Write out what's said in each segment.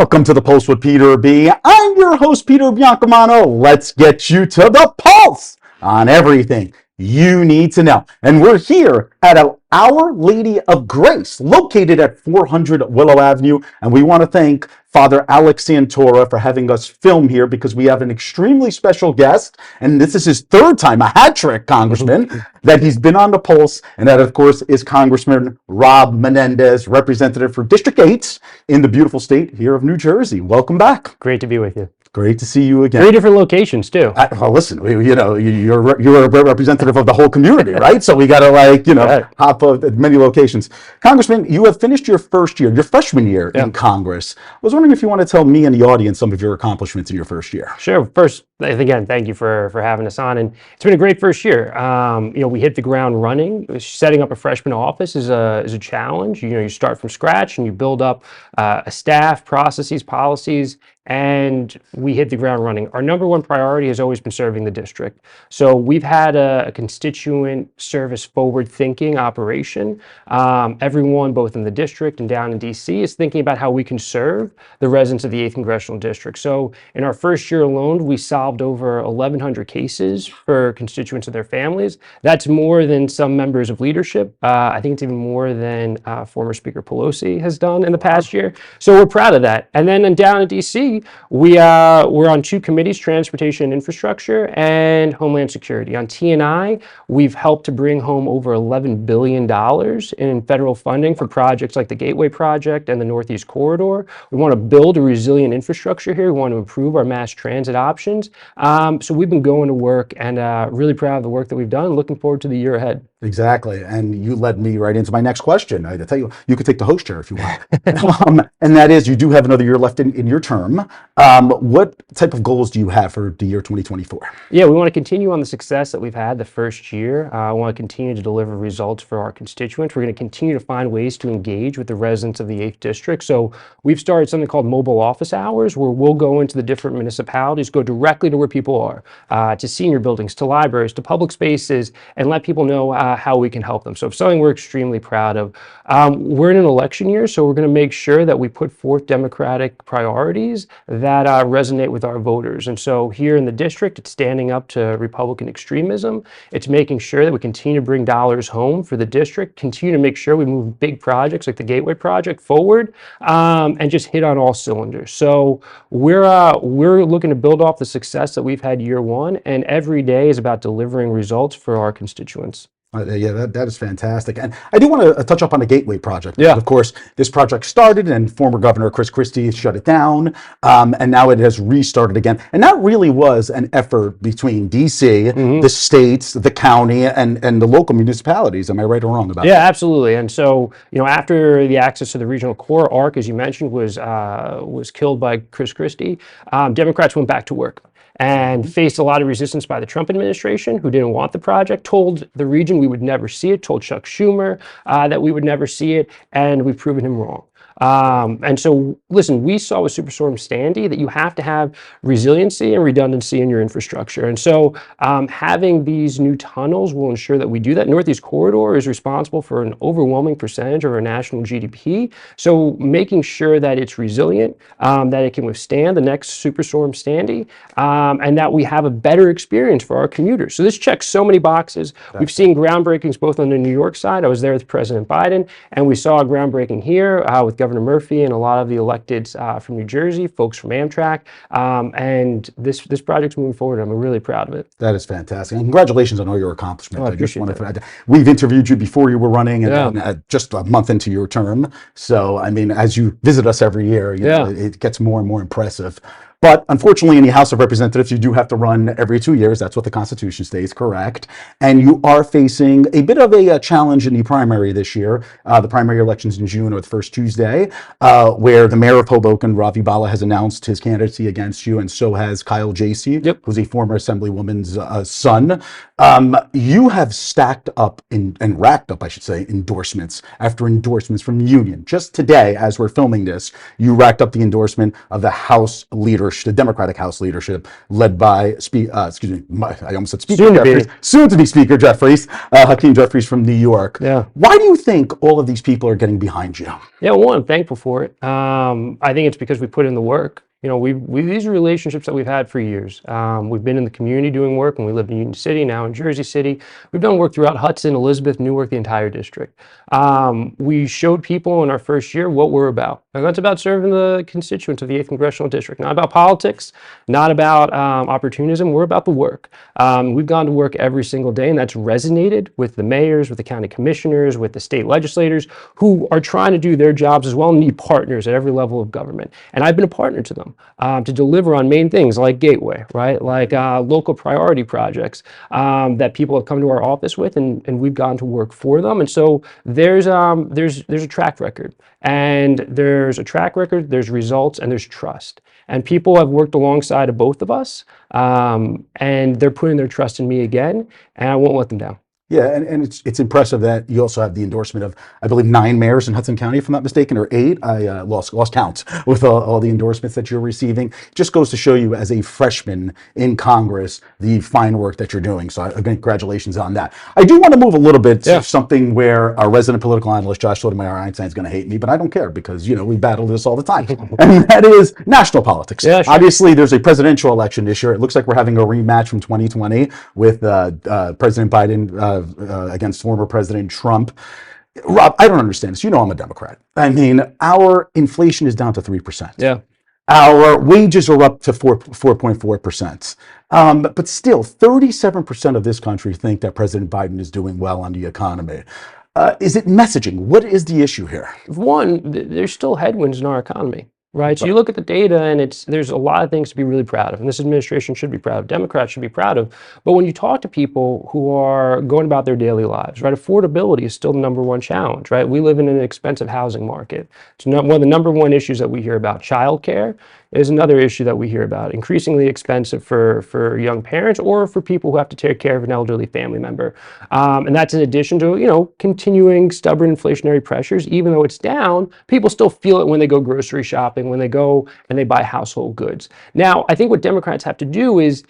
Welcome to the Pulse with Peter B. I'm your host, Peter Biancamano. Let's get you to the pulse on everything you need to know. And we're here at Our Lady of Grace, located at 400 Willow Avenue. And we want to thank Father Alex Santora for having us film here because we have an extremely special guest. And this is his third time, a hat trick, Congressman, that he's been on the Pulse. And that, of course, is Congressman Rob Menendez, representative for District 8 in the beautiful state here of New Jersey. Welcome back. Great to be with you. Great to see you again. 3 different locations too. Well, listen, you're a representative of the whole community, right? So we got to hop at many locations. Congressman, you have finished your first year, your freshman year in Congress. I was wondering if you want to tell me and the audience some of your accomplishments in your first year. Sure. First, again, thank you for having us on, and it's been a great first year. We hit the ground running. Setting up a freshman office is a challenge. You start from scratch and you build up a staff, processes, policies. And we hit the ground running. Our number one priority has always been serving the district. So we've had a constituent service forward thinking operation. Everyone, both in the district and down in DC, is thinking about how we can serve the residents of the 8th Congressional District. So in our first year alone, we solved over 1,100 cases for constituents and their families. That's more than some members of leadership. I think it's even more than former Speaker Pelosi has done in the past year. So we're proud of that. And then down in DC, we're on 2 committees, Transportation and Infrastructure and Homeland Security. On T&I, we've helped to bring home over $11 billion in federal funding for projects like the Gateway Project and the Northeast Corridor. We want to build a resilient infrastructure here. We want to improve our mass transit options. So we've been going to work and really proud of the work that we've done and looking forward to the year ahead. Exactly. And you led me right into my next question. I tell you, you could take the host chair if you want. And that is, you do have another year left in your term. What type of goals do you have for the year 2024? Yeah, we want to continue on the success that we've had the first year. We want to continue to deliver results for our constituents. We're going to continue to find ways to engage with the residents of the 8th District. So we've started something called mobile office hours, where we'll go into the different municipalities, go directly to where people are, to senior buildings, to libraries, to public spaces, and let people know how we can help them. So it's something we're extremely proud of. We're in an election year, so we're going to make sure that we put forth democratic priorities that resonate with our voters. And so here in the district, it's standing up to Republican extremism. It's making sure that we continue to bring dollars home for the district, continue to make sure we move big projects like the Gateway Project forward, and just hit on all cylinders. So we're looking to build off the success that we've had year one, and every day is about delivering results for our constituents. That is fantastic. And I do want to touch up on the Gateway Project. Yeah. Of course, this project started and former Governor Chris Christie shut it down. And now it has restarted again. And that really was an effort between DC, the states, the county, and the local municipalities. Am I right or wrong about that? Yeah, absolutely. And so, after the access to the regional core arc, as you mentioned, was killed by Chris Christie, Democrats went back to work and faced a lot of resistance by the Trump administration, who didn't want the project, told the region we would never see it, told Chuck Schumer that we would never see it, and we've proven him wrong. And so, listen, we saw with Superstorm Sandy that you have to have resiliency and redundancy in your infrastructure. And so having these new tunnels will ensure that we do that. Northeast Corridor is responsible for an overwhelming percentage of our national GDP. So making sure that it's resilient, that it can withstand the next Superstorm Sandy, and that we have a better experience for our commuters. So this checks so many boxes. We've seen groundbreakings both on the New York side. I was there with President Biden, and we saw a groundbreaking here with Governor Murphy and a lot of the electeds from New Jersey, folks from Amtrak, and this project's moving forward. I'm really proud of it. That is fantastic. And congratulations on all your accomplishments. I appreciate that. We've interviewed you before you were running and just a month into your term. So, I mean, as you visit us every year, it gets more and more impressive. But unfortunately, in the House of Representatives, you do have to run every 2 years. That's what the Constitution states, correct? And you are facing a bit of a challenge in the primary this year. The primary elections in June are the first Tuesday, where the mayor of Hoboken, Ravi Bala, has announced his candidacy against you, and so has Kyle Jacey, who's a former Assemblywoman's son. You have stacked up and racked up, I should say, endorsements after endorsements from the union. Just today, as we're filming this, you racked up the endorsement of the House leadership, the Democratic House leadership, led by, I almost said Speaker Jeffries, soon to be Speaker Jeffries, Hakeem Jeffries from New York. Yeah. Why do you think all of these people are getting behind you? Yeah, well, I'm thankful for it. I think it's because we put in the work. You know, these are relationships that we've had for years. We've been in the community doing work when we lived in Union City, now in Jersey City. We've done work throughout Hudson, Elizabeth, Newark, the entire district. We showed people in our first year what we're about. And that's about serving the constituents of the 8th Congressional District. Not about politics, not about opportunism. We're about the work. We've gone to work every single day, and that's resonated with the mayors, with the county commissioners, with the state legislators who are trying to do their jobs as well and need partners at every level of government. And I've been a partner to them. To deliver on main things like Gateway, right? Like local priority projects that people have come to our office with, and we've gone to work for them. And so there's a track record, and there's results, and there's trust. And people have worked alongside of both of us, and they're putting their trust in me again, and I won't let them down. Yeah, and it's impressive that you also have the endorsement of, I believe, 9 mayors in Hudson County, if I'm not mistaken, or 8. I lost count with all the endorsements that you're receiving. Just goes to show you, as a freshman in Congress, the fine work that you're doing. So again, congratulations on that. I do want to move a little bit to something where our resident political analyst, Josh Sotomayor, Einstein, is going to hate me, but I don't care because, you know, we battle this all the time. And that is national politics. Yeah, sure. Obviously, there's a presidential election this year. It looks like we're having a rematch from 2020 with President Biden against former President Trump. Rob, I don't understand this. You know I'm a Democrat. I mean, our inflation is down to 3%. Yeah. Our wages are up to 4.4%. But still, 37% of this country think that President Biden is doing well on the economy. Is it messaging? What is the issue here? One, there's still headwinds in our economy. Right. So you look at the data, and there's a lot of things to be really proud of. And this administration should be proud of. Democrats should be proud of. But when you talk to people who are going about their daily lives, right, affordability is still the #1 challenge, right? We live in an expensive housing market. It's one of the #1 issues that we hear about. Childcare is another issue that we hear about. Increasingly expensive for young parents or for people who have to take care of an elderly family member. And that's in addition to, you know, continuing stubborn inflationary pressures. Even though it's down, people still feel it when they go grocery shopping, when they go and they buy household goods. Now, I think what Democrats have to do is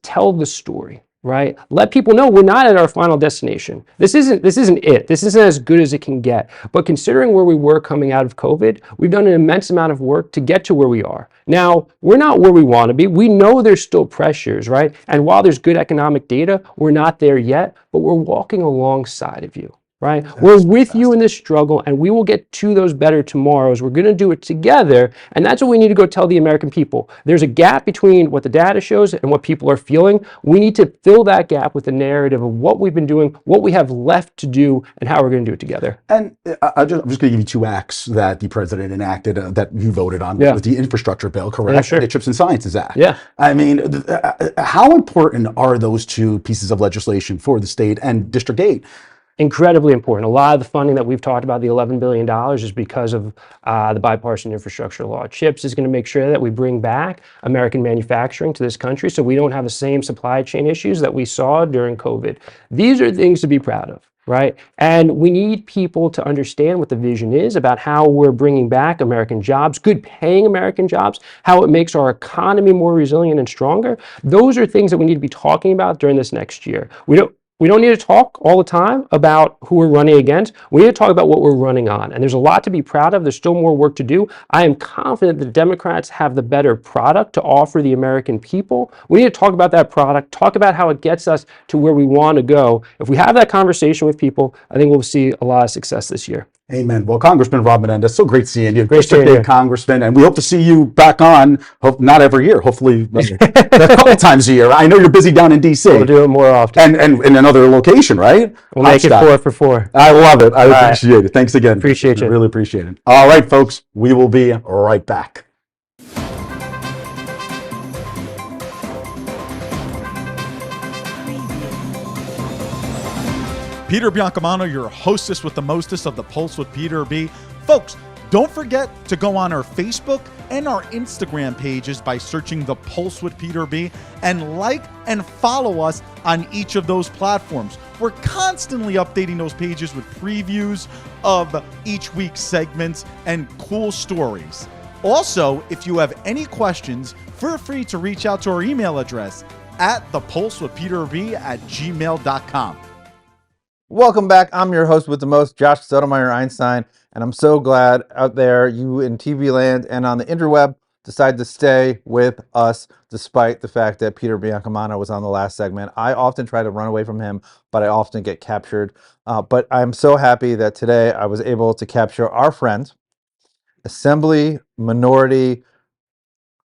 tell the story, right? Let people know we're not at our final destination. This isn't it. This isn't as good as it can get. But considering where we were coming out of COVID, we've done an immense amount of work to get to where we are. Now, we're not where we want to be. We know there's still pressures, right? And while there's good economic data, we're not there yet, but we're walking alongside of you. Right? We're with you in this struggle, and we will get to those better tomorrows. We're going to do it together, and that's what we need to go tell the American people. There's a gap between what the data shows and what people are feeling. We need to fill that gap with the narrative of what we've been doing, what we have left to do, and how we're going to do it together. And I'm just going to give you 2 acts that the president enacted that you voted on. Yeah. With the infrastructure bill, correct? Yeah, sure. The Chips and Sciences Act. Yeah. I mean, how important are those 2 pieces of legislation for the state and District 8? Incredibly important. A lot of the funding that we've talked about, the $11 billion, is because of the bipartisan infrastructure law. CHIPS is going to make sure that we bring back American manufacturing to this country so we don't have the same supply chain issues that we saw during COVID. These are things to be proud of, right? And we need people to understand what the vision is about how we're bringing back American jobs, good paying American jobs, how it makes our economy more resilient and stronger. Those are things that we need to be talking about during this next year. We don't need to talk all the time about who we're running against. We need to talk about what we're running on. And there's a lot to be proud of. There's still more work to do. I am confident that Democrats have the better product to offer the American people. We need to talk about that product, talk about how it gets us to where we want to go. If we have that conversation with people, I think we'll see a lot of success this year. Amen. Well, Congressman Rob Menendez, so great seeing you. Great seeing you. Congressman, and we hope to see you back on, not every year, hopefully a couple times a year. I know you're busy down in D.C. We'll do it more often. And in another location, right? We'll make it 4 for 4. I love it. I appreciate it. Thanks again. Appreciate you. Really appreciate it. All right, folks, we will be right back. Peter Biancamano, your hostess with the mostest of the Pulse with Peter B. Folks, don't forget to go on our Facebook and our Instagram pages by searching The Pulse with Peter B, and like and follow us on each of those platforms. We're constantly updating those pages with previews of each week's segments and cool stories. Also, if you have any questions, feel free to reach out to our email address at thepulsewithpeterb@gmail.com. Welcome back. I'm your host with the most, Josh Sotomayor Einstein, and I'm so glad out there you in TV land and on the interweb decided to stay with us despite the fact that Peter Biancamano was on the last segment. I often try to run away from him, but I often get captured. But I'm so happy that today I was able to capture our friend, Assembly Minority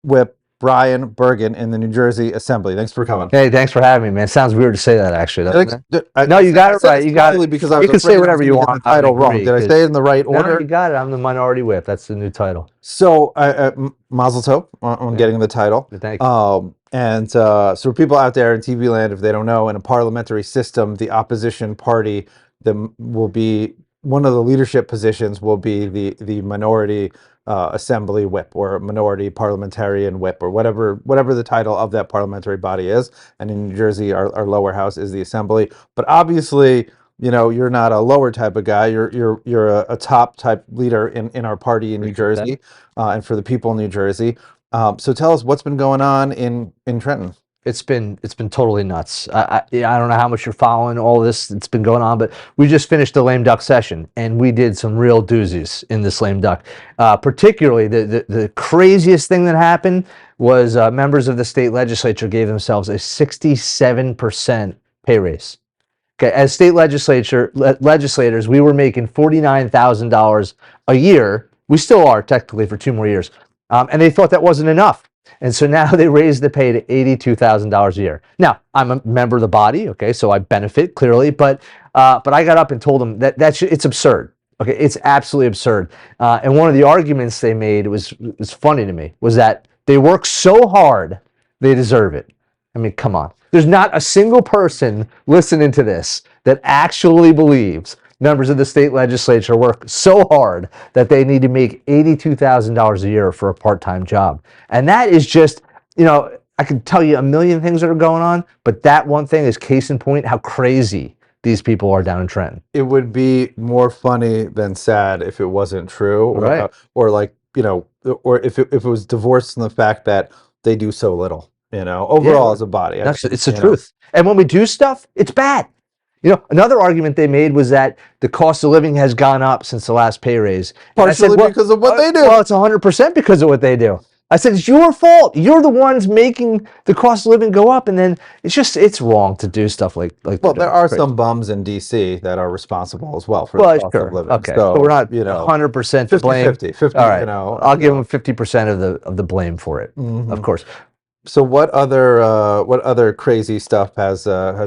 Whip Brian Bergen in the New Jersey Assembly. Thanks for coming. Hey, thanks for having me, man. Sounds weird to say that, actually, doesn't it? No, you got it right. You got it. Because I You was can say afraid I whatever was you gonna get want. the title I wrong. agree, Did I say it in the right No, order? you got it. I'm the Minority Whip. That's the new title. So, Mazel Tov on getting the title. Thank you. So for people out there in TV land, if they don't know, in a parliamentary system, the opposition party will be one of the leadership positions will be the minority assembly whip or minority parliamentarian whip or whatever the title of that parliamentary body is. And in New Jersey, our lower house is the assembly. But obviously, you know, you're not a lower type of guy. You're a top type leader in our party in New Jersey, and for the people in New Jersey. So tell us what's been going on in Trenton. It's been totally nuts. I don't know how much you're following all this that's been going on, but we just finished the lame duck session, and we did some real doozies in this lame duck. Particularly, the craziest thing that happened was members of the state legislature gave themselves a 67% pay raise. Okay, as state legislators, we were making $49,000 a year. We still are technically for 2 more years, and they thought that wasn't enough. And so now they raised the pay to $82,000 a year. Now, I'm a member of the body, okay, so I benefit clearly, but I got up and told them that it's absurd. Okay, it's absolutely absurd. And one of the arguments they made was funny to me, was that they work so hard, they deserve it. I mean, come on. There's not a single person listening to this that actually believes members of the state legislature work so hard that they need to make $82,000 a year for a part-time job. And that is just, you know, I could tell you a million things that are going on, but that one thing is case in point how crazy these people are down in Trenton. It would be more funny than sad if it wasn't true, Right. or like, you know, or if it was divorced from the fact that they do so little, you know, overall as a body. It's the truth. And when we do stuff, it's bad. You know, another argument they made was that the cost of living has gone up since the last pay raise. Partially because of what they do. Well, it's 100% because of what they do. I said, it's your fault. You're the ones making the cost of living go up, and then it's wrong to do stuff like. Well, there are some bums in D.C. that are responsible as well for the cost of living. Okay, so we're not 100% to blame. 50, all right, you know. I'll give them 50% of the blame for it, of course. So what other crazy stuff has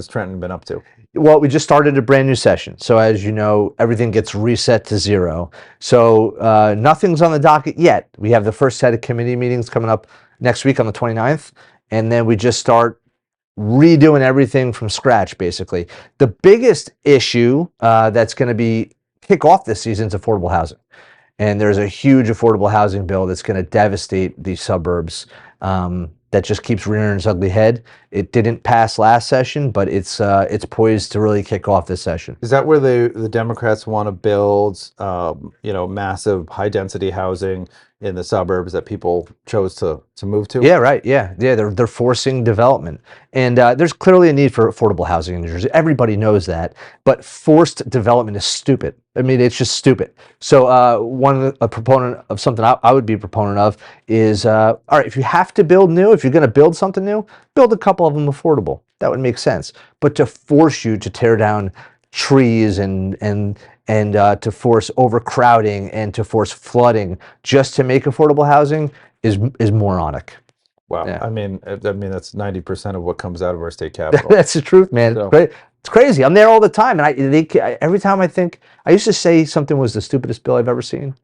Trenton been up to? Well, we just started a brand new session. So as you know, everything gets reset to zero. So nothing's on the docket yet. We have the first set of committee meetings coming up next week on the 29th. And then we just start redoing everything from scratch, basically. The biggest issue that's going to kick off this season is affordable housing. And there's a huge affordable housing bill that's going to devastate the suburbs. That just keeps rearing its ugly head. It didn't pass last session, but it's poised to really kick off this session. Is that where the Democrats want to build, massive high density housing in the suburbs that people chose to move to? Yeah, right. Yeah. They're forcing development, and there's clearly a need for affordable housing in New Jersey. Everybody knows that, but forced development is stupid. I mean, it's just stupid. So a proponent of something I would be a proponent of is, all right, if you have to build new, if you're going to build something new, build a couple of them affordable. That would make sense. But to force you to tear down trees and to force overcrowding and to force flooding just to make affordable housing is moronic. Wow. Yeah. I mean, that's 90% of what comes out of our state capitol. That's the truth, man. So. It's crazy. I'm there all the time, and every time I used to say something was the stupidest bill I've ever seen,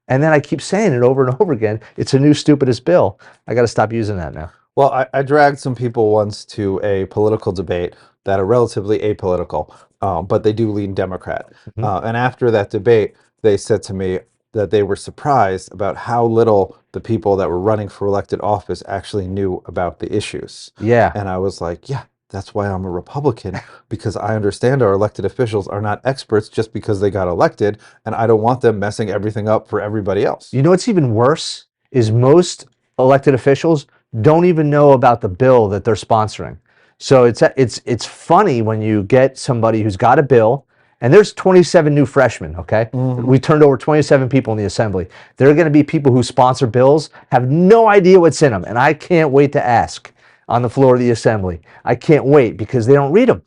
and then I keep saying it over and over again. It's a new stupidest bill. I got to stop using that now. Well, I dragged some people once to a political debate that are relatively apolitical, but they do lean Democrat. And after that debate, they said to me that they were surprised about how little the people that were running for elected office actually knew about the issues. Yeah. And I was like, yeah, that's why I'm a Republican, because I understand our elected officials are not experts just because they got elected, and I don't want them messing everything up for everybody else. You know what's even worse is most elected officials don't even know about the bill that they're sponsoring. So it's funny when you get somebody who's got a bill, and there's 27 new freshmen, okay? We turned over 27 people in the assembly. There are going to be people who sponsor bills, have no idea what's in them, and I can't wait to ask on the floor of the assembly. I can't wait because they don't read them.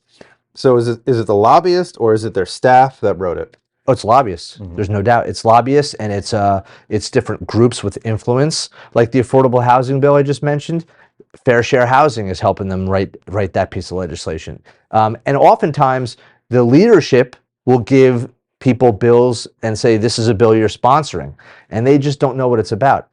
So is it the lobbyist or is it their staff that wrote it? Oh, it's lobbyists. There's no doubt. It's lobbyists, and it's different groups with influence, like the affordable housing bill I just mentioned. Fair share housing is helping them write that piece of legislation. And oftentimes, the leadership will give people bills and say, this is a bill you're sponsoring, and they just don't know what it's about.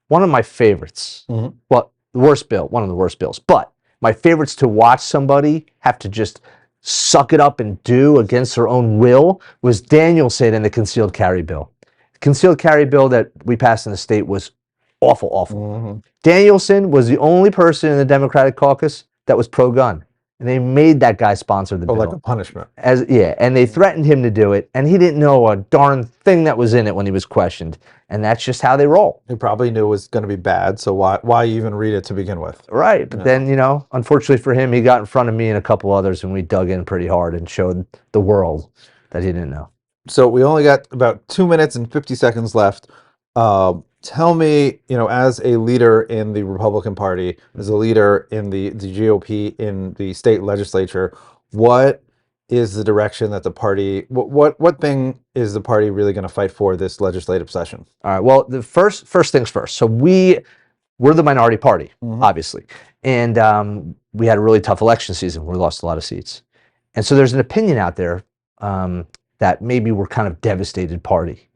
One of my favorites, well, the worst bill, one of the worst bills, but my favorites to watch somebody have to just suck it up and do against their own will was Danielson and the concealed carry bill. The concealed carry bill that we passed in the state was awful, awful. Danielson was the only person in the Democratic caucus that was pro-gun. And they made that guy sponsor the bill. Like a punishment. And they threatened him to do it, and he didn't know a darn thing that was in it when he was questioned. And that's just how they roll. He probably knew it was going to be bad, so why even read it to begin with? Right, but then, unfortunately for him, he got in front of me and a couple others, and we dug in pretty hard and showed the world that he didn't know. So we only got about 2 minutes and 50 seconds left. Tell me, as a leader in the Republican Party, as a leader in the GOP in the state legislature, what is the direction that the party, what thing is the party really going to fight for this legislative session? All right, well, the first things first. So we're the minority party, obviously. And we had a really tough election season. We lost a lot of seats. And so there's an opinion out there that maybe we're kind of devastated party,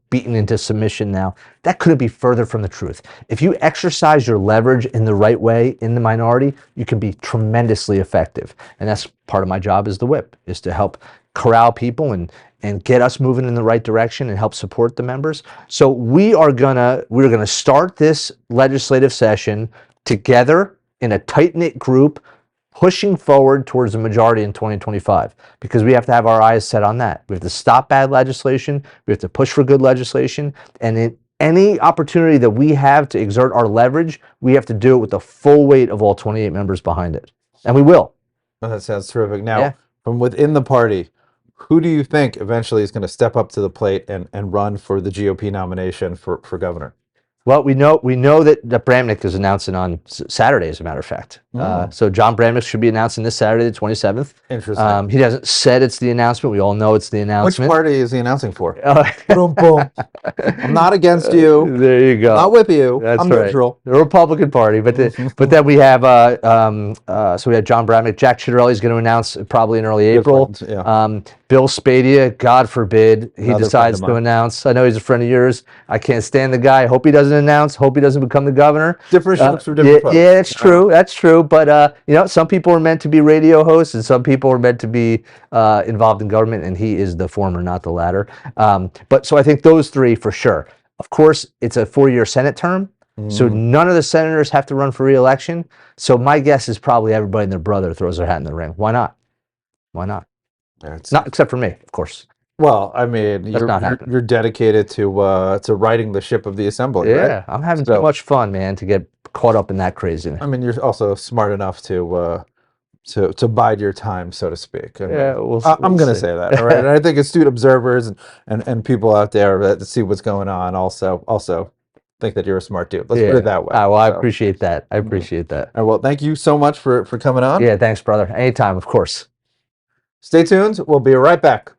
beaten into submission now. That couldn't be further from the truth. If you exercise your leverage in the right way in the minority, you can be tremendously effective. And that's part of my job as the whip, is to help corral people and get us moving in the right direction and help support the members. So we're gonna start this legislative session together in a tight-knit group, pushing forward towards a majority in 2025, because we have to have our eyes set on that. We have to stop bad legislation. We have to push for good legislation. And in any opportunity that we have to exert our leverage, we have to do it with the full weight of all 28 members behind it. And we will. Oh, that sounds terrific. Now, from within the party, who do you think eventually is going to step up to the plate and run for the GOP nomination for governor? Well, we know that Bramnick is announcing on Saturday, as a matter of fact. So John Bramnick should be announcing this Saturday, the 27th. Interesting. He hasn't said it's the announcement. We all know it's the announcement. Which party is he announcing for? Boom, boom. I'm not against you. There you go. Not with you. That's I'm right. neutral. The Republican Party, but then we have so we have John Bramnick. Jack Ciattarelli is going to announce probably in early April. Bill Spadia, God forbid he decides to announce. I know he's a friend of yours. I can't stand the guy. I hope he doesn't announce. Hope he doesn't become the governor. Different strokes for different folks. Yeah, that's true. That's true. But some people are meant to be radio hosts, and some people are meant to be involved in government, and he is the former, not the latter. But so I think those three for sure. Of course, it's a 4-year Senate term, so none of the senators have to run for re-election. So my guess is probably everybody and their brother throws their hat in the ring. Why not? Why not? Not except for me, of course. Well, I mean, you're dedicated to righting the ship of the assembly, right? Yeah, I'm having too much fun, man, to get caught up in that craziness. I mean, you're also smart enough to bide your time, so to speak. I mean, I'm going to say that, all right? And I think astute observers and people out there that see what's going on also think that you're a smart dude. Let's put it that way. I appreciate that. I appreciate that. All right, well, thank you so much for coming on. Yeah, thanks, brother. Anytime, of course. Stay tuned. We'll be right back.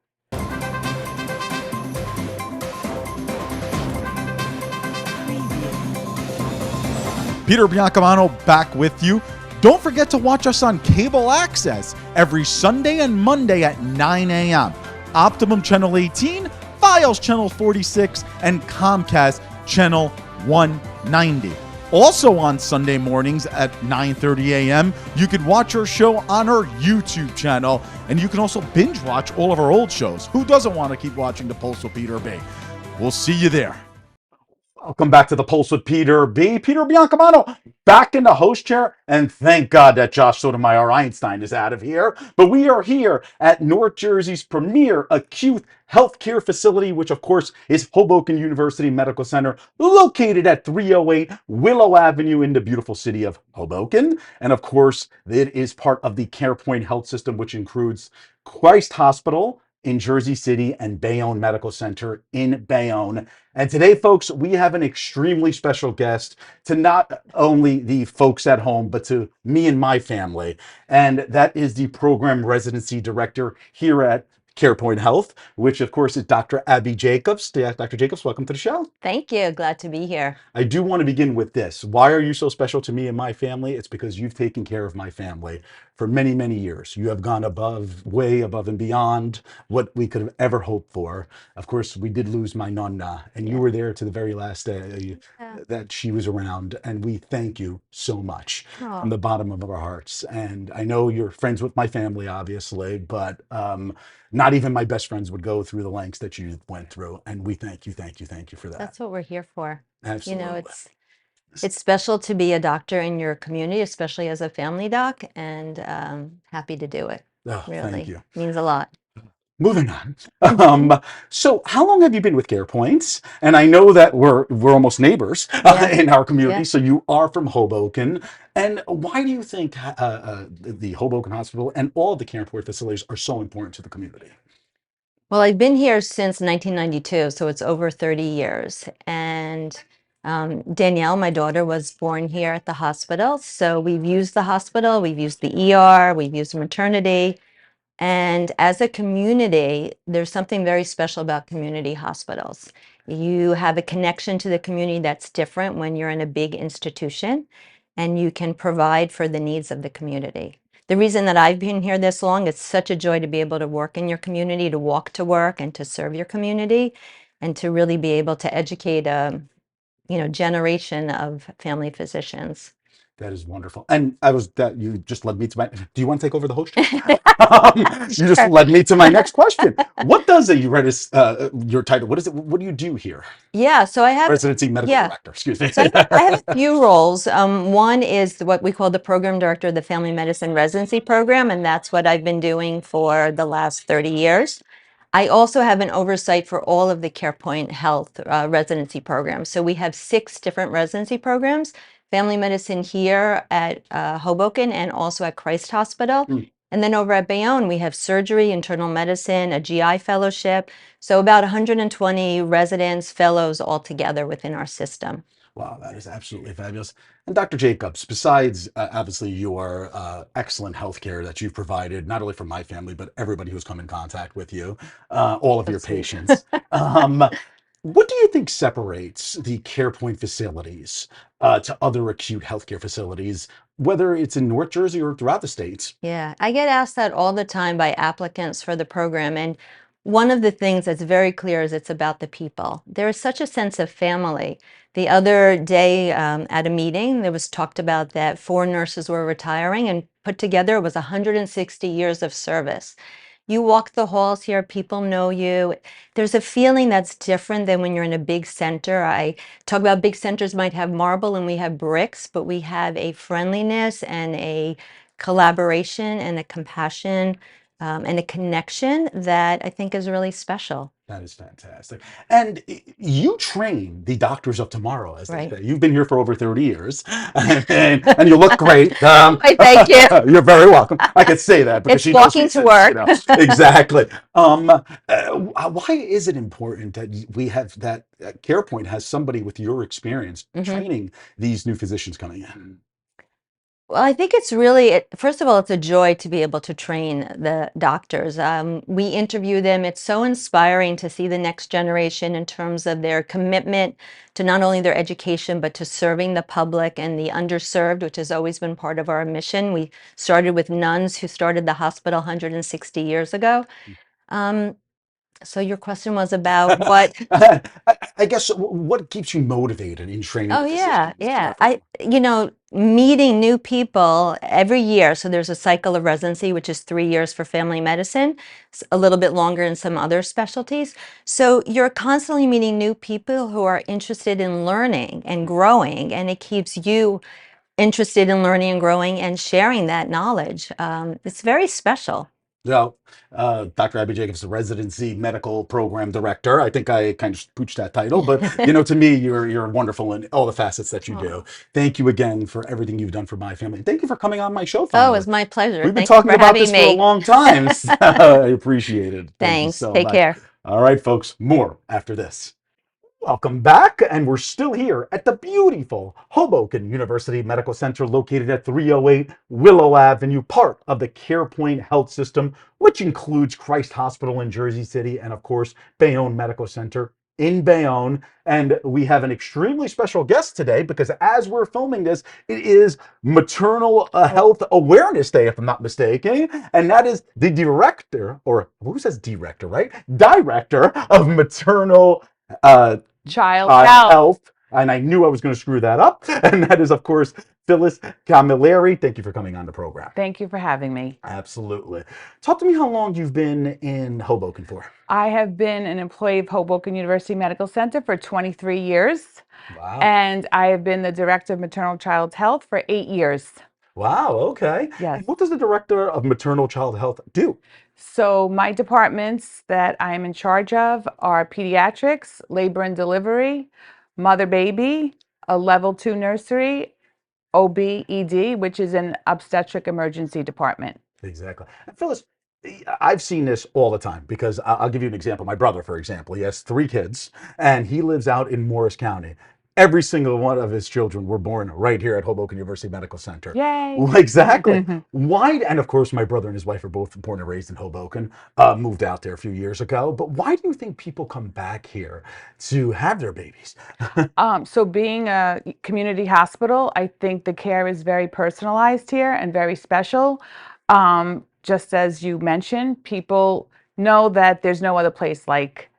Peter Biancamano back with you. Don't forget to watch us on cable access every Sunday and Monday at 9 a.m. Optimum Channel 18, Files Channel 46, and Comcast Channel 190. Also on Sunday mornings at 9:30 a.m., you can watch our show on our YouTube channel, and you can also binge watch all of our old shows. Who doesn't want to keep watching The Pulse with Peter B? We'll see you there. Welcome back to the Pulse with Peter B. Peter Biancamano back in the host chair, and thank God that Josh Sotomayor Einstein is out of here. But we are here at North Jersey's premier acute healthcare facility, which of course is Hoboken University Medical Center, located at 308 Willow Avenue in the beautiful city of Hoboken. And of course, it is part of the CarePoint health system, which includes Christ Hospital in Jersey City and Bayonne Medical Center in Bayonne. And today, folks, we have an extremely special guest to not only the folks at home, but to me and my family. And that is the program residency director here at CarePoint Health, which of course is Dr. Abbie Jacobs. Dr. Jacobs, welcome to the show. Thank you. Glad to be here. I do want to begin with this. Why are you so special to me and my family? It's because you've taken care of my family for many, many years. You have gone above, way above and beyond what we could have ever hoped for. Of course, we did lose my nonna, and you were there to the very last day that she was around. And we thank you so much from the bottom of our hearts. And I know you're friends with my family, obviously, but not even my best friends would go through the lengths that you went through. And we thank you for that. That's what we're here for. Absolutely. You know, it's special to be a doctor in your community, especially as a family doc, and happy to do it. Oh, Really thank you. means a lot. Moving on. So how long have you been with CarePoint? And I know that we're almost neighbors in our community. Yeah. So you are from Hoboken. And why do you think the Hoboken Hospital and all the CarePoint facilities are so important to the community? Well, I've been here since 1992, so it's over 30 years. And Danielle, my daughter, was born here at the hospital. So we've used the hospital, we've used the ER, we've used maternity. And as a community, there's something very special about community hospitals. You have a connection to the community that's different when you're in a big institution, and you can provide for the needs of the community. The reason that I've been here this long, it's such a joy to be able to work in your community, to walk to work and to serve your community, and to really be able to educate a generation of family physicians. That is wonderful. And you just led me to do you want to take over the host? You just Sure. led me to my next question. What does your title, what is it? What do you do here? Yeah, so I have Residency Medical yeah. Director, excuse me. So I have a few roles. One is what we call the Program Director of the Family Medicine Residency Program, and that's what I've been doing for the last 30 years. I also have an oversight for all of the CarePoint Health residency programs. So we have 6 different residency programs, family medicine here at Hoboken and also at Christ Hospital. And then over at Bayonne, we have surgery, internal medicine, a GI fellowship. So about 120 residents, fellows all together within our system. Wow, that is absolutely fabulous. And Dr. Jacobs, besides obviously your excellent healthcare that you've provided, not only for my family, but everybody who's come in contact with you, all of your patients, what do you think separates the CarePoint facilities to other acute healthcare facilities, whether it's in North Jersey or throughout the states? Yeah, I get asked that all the time by applicants for the program. And one of the things that's very clear is it's about the people. There is such a sense of family. The other day at a meeting, there was talked about that 4 nurses were retiring, and put together it was 160 years of service. You walk the halls here, people know you. There's a feeling that's different than when you're in a big center. I talk about big centers might have marble and we have bricks, but we have a friendliness and a collaboration and a compassion and a connection that I think is really special. That is fantastic. And you train the doctors of tomorrow, as they Right. say. You've been here for over 30 years, and you look great. Why, thank you. You're very welcome. I could say that because It's she knows walking she to says, work. Exactly. Why is it important that we have that CarePoint has somebody with your experience training these new physicians coming in? Well, I think it's really, first of all, it's a joy to be able to train the doctors. We interview them. It's so inspiring to see the next generation in terms of their commitment to not only their education, but to serving the public and the underserved, which has always been part of our mission. We started with nuns who started the hospital 160 years ago. So your question was about what? I guess what keeps you motivated in training? Oh, the yeah, physicians? yeah. meeting new people every year. So there's a cycle of residency, which is 3 years for family medicine, a little bit longer in some other specialties. So you're constantly meeting new people who are interested in learning and growing, and it keeps you interested in learning and growing and sharing that knowledge. It's very special. So, Dr. Abbie Jacobs, the Residency Medical Program Director. I think I kind of pooched that title, but to me, you're wonderful in all the facets that you do. Thank you again for everything you've done for my family. Thank you for coming on my show Oh, finally. it's my pleasure. We've been Thank you talking for about having this for a me. long time. So I appreciate it. Thank you Thanks. so Take much. care. All right, folks, more after this. Welcome back, and we're still here at the beautiful Hoboken University Medical Center located at 308 Willow Avenue, part of the CarePoint health system, which includes Christ Hospital in Jersey City and, of course, Bayonne Medical Center in Bayonne. And we have an extremely special guest today because as we're filming this, it is Maternal Health Awareness Day, if I'm not mistaken. And that is the director, or who says director, right? Director of Maternal Child health, and I knew I was going to screw that up. And that is, of course, Phyllis Camilleri. Thank you for coming on the program. Thank you for having me. Absolutely. Talk to me how long you've been in Hoboken for. I have been an employee of Hoboken University Medical Center for 23 years. Wow. And I have been the director of maternal child health for 8 years. Wow. Okay. Yes. And what does the director of maternal child health do? So my departments that I am in charge of are pediatrics, labor and delivery, mother-baby, a level 2 nursery, OB/ED, which is an obstetric emergency department. Exactly. And Phyllis, I've seen this all the time because I'll give you an example. My brother, for example, he has 3 kids and he lives out in Morris County. Every single one of his children were born right here at Hoboken University Medical Center. Yay! Well, exactly. Why? And of course, my brother and his wife are both born and raised in Hoboken, moved out there a few years ago. But why do you think people come back here to have their babies? So being a community hospital, I think the care is very personalized here and very special. Just as you mentioned, people know that there's no other place like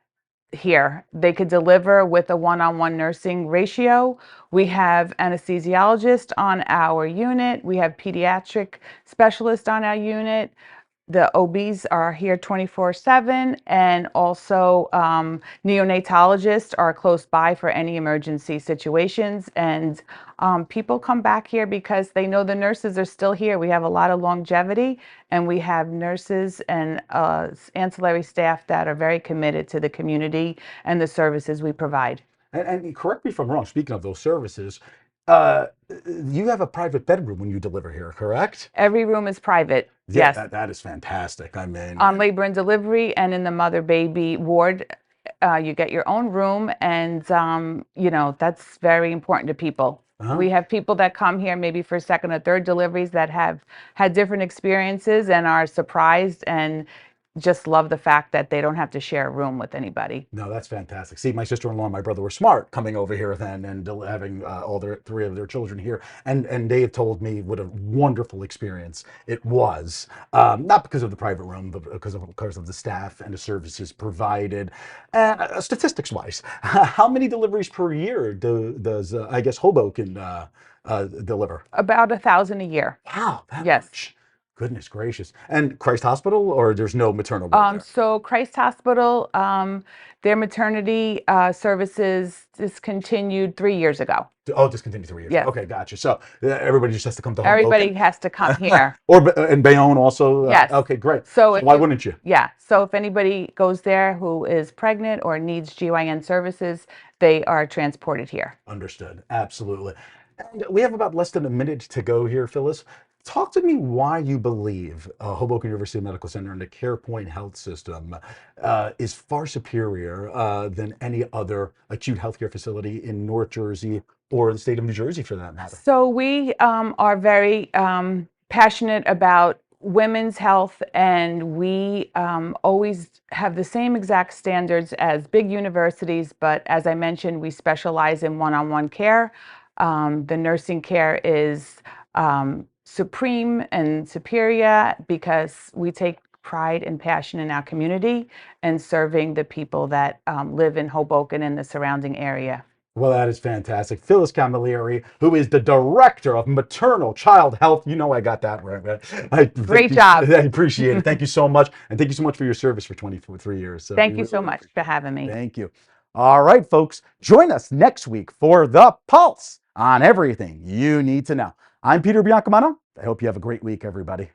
here. They could deliver with a one-on-one nursing ratio. We have anesthesiologist on our unit. We have pediatric specialist on our unit. The OBs are here 24/7, and also neonatologists are close by for any emergency situations. And people come back here because they know the nurses are still here. We have a lot of longevity, and we have nurses and ancillary staff that are very committed to the community and the services we provide. And correct me if I'm wrong, speaking of those services, you have a private bedroom when you deliver here, correct? Every room is private. Yeah, Yes. that is fantastic. I mean, On labor and delivery and in the mother-baby ward, you get your own room, and that's very important to people. We have people that come here maybe for second or third deliveries that have had different experiences and are surprised and just love the fact that they don't have to share a room with anybody. No, that's fantastic. See, my sister-in-law and my brother were smart coming over here then and having all their 3 of their children here. And they have told me what a wonderful experience it was. Not because of the private room, but because of the staff and the services provided. Statistics-wise, how many deliveries per year does I guess, Hoboken deliver? About 1,000 a year. Wow, that Yes. much. Goodness gracious. And Christ Hospital, or there's no maternal ward there? So Christ Hospital, their maternity services discontinued 3 years ago. Oh, discontinued 3 years. Yes. Okay, gotcha. So everybody just has to come to Everybody Hoboken? has to come here. Or in Bayonne also? Yes. Okay, great. So Why wouldn't you? Yeah. So if anybody goes there who is pregnant or needs GYN services, they are transported here. Understood. Absolutely. And we have about less than a minute to go here, Phyllis. Talk to me why you believe Hoboken University Medical Center and the CarePoint health system is far superior than any other acute healthcare facility in North Jersey or the state of New Jersey for that matter. So we are very passionate about women's health, and we always have the same exact standards as big universities, but as I mentioned, we specialize in one-on-one care. The nursing care is supreme and superior because we take pride and passion in our community and serving the people that live in Hoboken and the surrounding area. Well, that is fantastic. Phyllis Camilleri, who is the Director of Maternal Child Health. You know I got that right. Great job. I appreciate it. Thank you so much. And thank you so much for your service for 23 years. So Thank you so much for having me. Thank you. All right, folks. Join us next week for The Pulse on everything you need to know. I'm Peter Biancamano. I hope you have a great week, everybody.